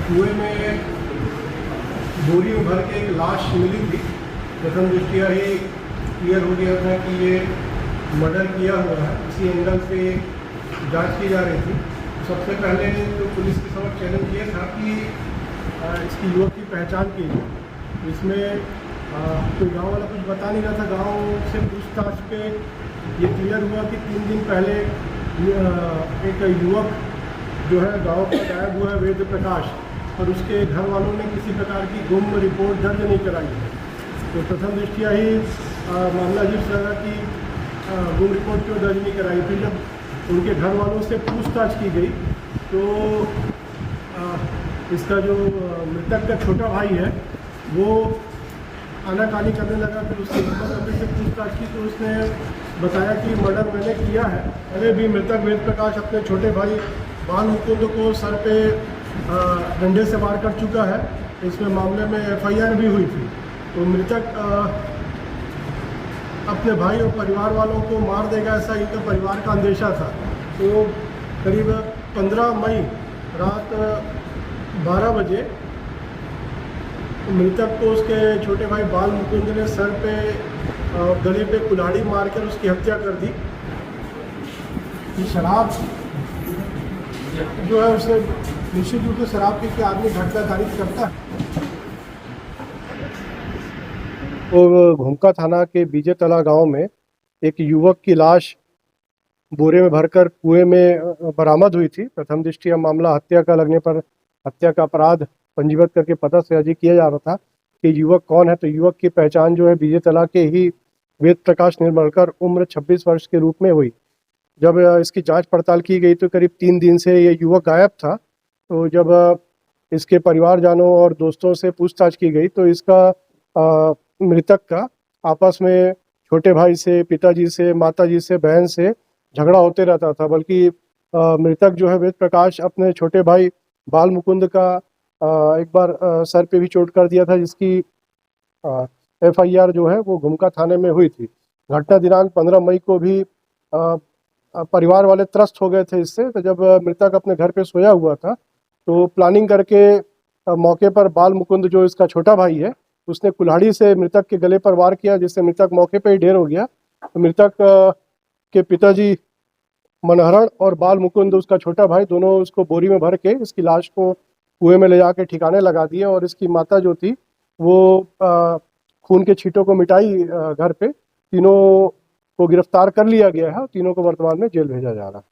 कुएं में बोरी में भर के एक लाश मिली थी। प्रथम दृष्टिया ही क्लियर हो गया था कि ये मर्डर किया हुआ है। इसी एंगल से जांच की जा रही थी। सबसे पहले तो पुलिस के समक्ष चैलेंज ये था कि इसकी युवक की पहचान की जाए। इसमें कोई गांव वाला कुछ बता नहीं रहा था। गांव से पूछताछ पे ये क्लियर हुआ कि 3 दिन पहले एक युवक जो है गांव का गायब हुआ है, वेद प्रकाश, और उसके घर वालों ने किसी प्रकार की गुम रिपोर्ट दर्ज नहीं कराई है। तो प्रथम दृष्टिया ही मामला अजीब लगा कि गुम रिपोर्ट क्यों दर्ज नहीं कराई। फिर जब उनके घर वालों से पूछताछ की गई तो इसका जो मृतक का छोटा भाई है वो आनाकानी करने लगा। फिर उससे से पूछताछ की तो उसने बताया कि मर्डर मैंने किया है। पहले भी मृतक वेद प्रकाश अपने छोटे भाई बाल मुकुंद को सर पे डंडे से वार कर चुका है। इसमें मामले में FIR भी हुई थी। तो मृतक अपने भाई और परिवार वालों को मार देगा ऐसा इनका परिवार का अंदेशा था। तो करीब 15 मई रात 12 बजे मृतक को उसके छोटे भाई बाल मुकुंद ने सर पे गले पे कुल्हाड़ी मारकर उसकी हत्या कर दी। शराब जो है उसे निश्चित रूप से शराब पी के आदमी घटना तारीफ करता है। तो घुमका थाना के बीजे तला गांव में एक युवक की लाश बोरे में भरकर कुएं में बरामद हुई थी। प्रथम दृष्टया मामला हत्या का लगने पर हत्या का अपराध पंजीबद्ध करके पतासाजी किया जा रहा था कि युवक कौन है। तो युवक की पहचान जो है बीजे तला के ही वेद प्रकाश निर्मलकर उम्र 26 वर्ष के रूप में हुई। जब इसकी जांच पड़ताल की गई तो करीब 3 दिन से ये युवक गायब था। तो जब इसके परिवारजनों और दोस्तों से पूछताछ की गई तो इसका मृतक का आपस में छोटे भाई से, पिताजी से, माताजी से, बहन से झगड़ा होते रहता था। बल्कि मृतक जो है वेद प्रकाश अपने छोटे भाई बाल मुकुंद का एक बार सर पे भी चोट कर दिया था, जिसकी FIR जो है वो घुमका थाने में हुई थी। घटना दिनांक 15 मई को भी परिवार वाले त्रस्त हो गए थे इससे। तो जब मृतक अपने घर पे सोया हुआ था तो प्लानिंग करके मौके पर बाल मुकुंद जो इसका छोटा भाई है उसने कुल्हाड़ी से मृतक के गले पर वार किया, जिससे मृतक मौके पर ही ढेर हो गया। तो मृतक के पिताजी मनहरण और बाल मुकुंद उसका छोटा भाई दोनों उसको बोरी में भर के इसकी लाश को कुएं में ले जाके ठिकाने लगा दिए। और इसकी माता जो थी वो खून के छींटों को मिटाई घर पे। तीनों को गिरफ्तार कर लिया गया है। तीनों को वर्तमान में जेल भेजा जा रहा है।